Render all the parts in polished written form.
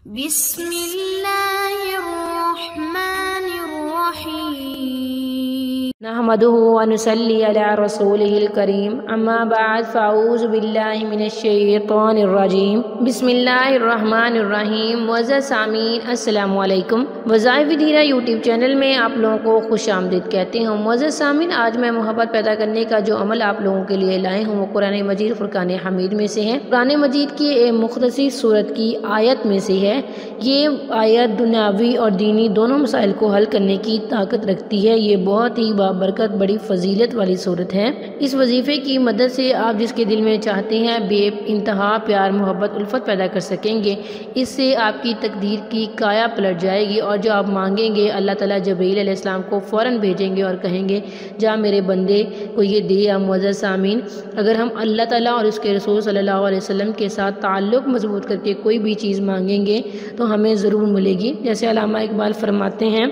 بسم اللہ الرحمن الرحیم نحمده ونصلي على رسوله الكريم اما بعد فاعوذ باللہ من الشیطان الرجیم بسم اللہ الرحمن الرحیم۔ معزز سامعین السلام علیکم۔ وظائف ودیرہ یوٹیوب چینل میں آپ لوگوں کو خوش آمدید کہتے ہوں۔ معزز سامعین، آج میں محبت پیدا کرنے کا جو عمل آپ لوگوں کے لیے لائے ہوں وہ قرآن مجید فرقان حمید میں سے ہے۔ قرآن مجید کی ایک مختصر سورت کی آیت میں سے ہے۔ یہ آیت دنیاوی اور دینی دونوں مسائل کو حل کرنے کی طاقت رکھتی ہے۔ یہ بہت ہی بابرکت بڑی فضیلت والی صورت ہے۔ اس وظیفے کی مدد سے آپ جس کے دل میں چاہتے ہیں بے انتہا پیار محبت الفت پیدا کر سکیں گے۔ اس سے آپ کی تقدیر کی کایا پلٹ جائے گی اور جو آپ مانگیں گے اللہ تعالیٰ جبرائیل علیہ السلام کو فوراً بھیجیں گے اور کہیں گے جا میرے بندے کو یہ دے۔ یا معزز سامعین، اگر ہم اللہ تعالیٰ اور اس کے رسول صلی اللہ علیہ وسلم کے ساتھ تعلق مضبوط کر کے کوئی بھی چیز مانگیں گے تو ہمیں ضرور ملے گی۔ جیسے علامہ اقبال فرماتے ہیں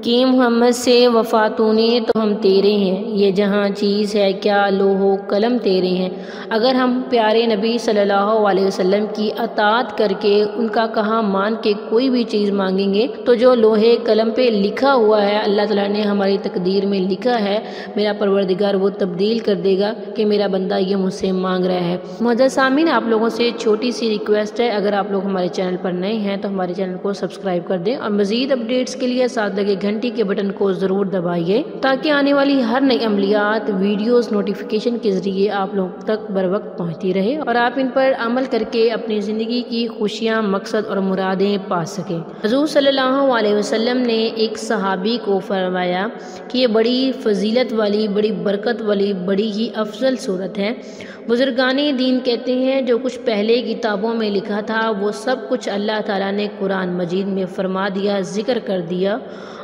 کہ محمد سے وفا تو نے تو ہم تیرے ہیں، یہ جہاں چیز ہے کیا لوح و قلم تیرے ہیں۔ اگر ہم پیارے نبی صلی اللہ علیہ وسلم کی اطاعت کر کے ان کا کہا مان کے کوئی بھی چیز مانگیں گے تو جو لوہے قلم پہ لکھا ہوا ہے اللہ تعالیٰ نے ہماری تقدیر میں لکھا ہے، میرا پروردگار وہ تبدیل کر دے گا کہ میرا بندہ یہ مجھ سے مانگ رہا ہے۔ معزز سامعین، آپ لوگوں سے چھوٹی سی ریکویسٹ ہے، اگر آپ لوگ ہمارے چینل پر نئے ہیں تو ہمارے چینل کو سبسکرائب کر دیں اور مزید اپڈیٹس کے لیے ساتھ لگے گھنٹی کے بٹن کو ضرور دبائیے تاکہ آنے والی ہر نئی عملیات ویڈیوز نوٹیفیکیشن کے ذریعے آپ لوگوں تک بر وقت پہنچتی رہے اور آپ ان پر عمل کر کے اپنی زندگی کی خوشیاں مقصد اور مرادیں پا سکیں۔ حضور صلی اللہ علیہ وسلم نے ایک صحابی کو فرمایا کہ یہ بڑی فضیلت والی بڑی برکت والی بڑی ہی افضل صورت ہے۔ بزرگان دین کہتے ہیں جو کچھ پہلے کتابوں میں لکھا تھا وہ سب کچھ اللہ تعالیٰ نے قرآن مجید میں فرما دیا، ذکر کر دیا،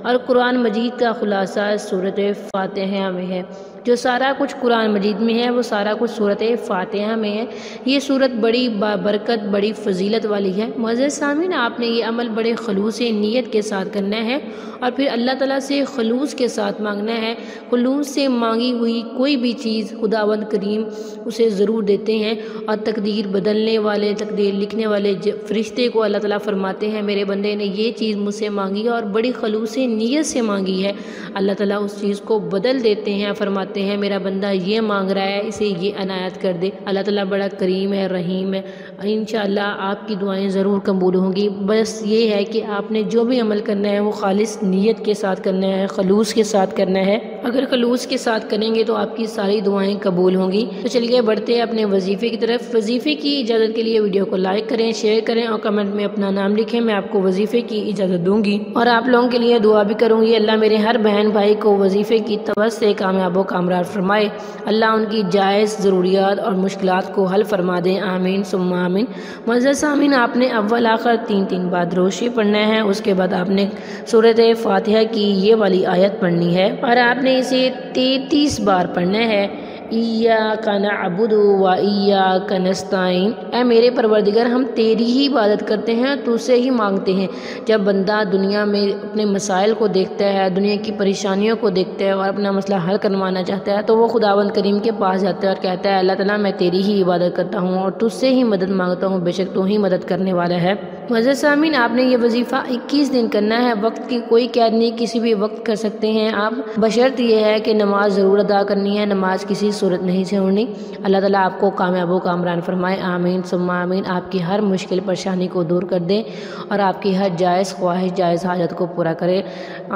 اور قرآن مجید کا خلاصہ سورۃ فاتحہ میں ہے۔ جو سارا کچھ قرآن مجید میں ہے وہ سارا کچھ سورۃ فاتحہ میں ہے۔ یہ سورت بڑی بابرکت بڑی فضیلت والی ہے۔ معزز سامعین، آپ نے یہ عمل بڑے خلوص نیت کے ساتھ کرنا ہے اور پھر اللہ تعالیٰ سے خلوص کے ساتھ مانگنا ہے۔ خلوص سے مانگی ہوئی کوئی بھی چیز خداوند کریم اسے ضرور دیتے ہیں، اور تقدیر بدلنے والے تقدیر لکھنے والے فرشتے کو اللہ تعالیٰ فرماتے ہیں میرے بندے نے یہ چیز مجھ سے مانگی اور بڑی خلوص نیت سے مانگی ہے، اللہ تعالیٰ اس چیز کو بدل دیتے ہیں، فرماتے ہیں میرا بندہ یہ مانگ رہا ہے اسے یہ عنایت کر دے۔ اللہ تعالیٰ بڑا کریم ہے، رحیم ہے۔ انشاءاللہ آپ کی دعائیں ضرور قبول ہوں گی۔ بس یہ ہے کہ آپ نے جو بھی عمل کرنا ہے وہ خالص نیت کے ساتھ کرنا ہے، خلوص کے ساتھ کرنا ہے۔ اگر خلوص کے ساتھ کریں گے تو آپ کی ساری دعائیں قبول ہوں گی۔ تو چلیے بڑھتے ہیں اپنے وظیفے کی طرف۔ وظیفے کی اجازت کے لیے ویڈیو کو لائک کریں، شیئر کریں اور کمنٹ میں اپنا نام لکھیں۔ میں آپ کو وظیفے کی اجازت دوں گی اور آپ لوگوں کے لیے دعا بھی کروں گی۔ اللہ میرے ہر بہن بھائی کو وظیفے کی توسط سے کامیاب و کامران فرمائے۔ اللہ ان کی جائز ضروریات اور مشکلات کو حل فرما دیں، آمین ثم آمین۔ معزز سامعین، آپ نے اول آخر 3 بار درود شریف پڑھنا ہے، اس کے بعد آپ نے سورۃ فاتحہ کی یہ والی آیت پڑھنی ہے اور آپ نے اسے 33 بار پڑھنا ہے۔ ایاک نعبد و ایاک نستعین، اے میرے پروردگار ہم تیری ہی عبادت کرتے ہیں، تو سے ہی مانگتے ہیں۔ جب بندہ دنیا میں اپنے مسائل کو دیکھتا ہے، دنیا کی پریشانیوں کو دیکھتا ہے اور اپنا مسئلہ حل کروانا چاہتا ہے تو وہ خداوند کریم کے پاس جاتا ہے اور کہتا ہے اللہ تعالیٰ میں تیری ہی عبادت کرتا ہوں اور تجھ سے ہی مدد مانگتا ہوں، بے شک تو ہی مدد کرنے والا ہے۔ معزز سامعین، آپ نے یہ وظیفہ 21 دن کرنا ہے۔ وقت کی کوئی قید نہیں، کسی بھی وقت کر سکتے ہیں آپ، بشرط یہ ہے کہ نماز ضرور ادا کرنی ہے، نماز کسی صورت نہیں چھوڑنی۔ اللہ تعالیٰ آپ کو کامیاب و کامران فرمائے، آمین ثم آمین۔ آپ کی ہر مشکل پریشانی کو دور کر دیں اور آپ کی ہر جائز خواہش جائز حاجت کو پورا کرے،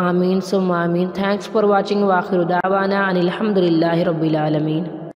آمین ثم آمین۔ تھینکس فار واچنگ، وآخر دعوانا ان الحمد للہ رب العالمین۔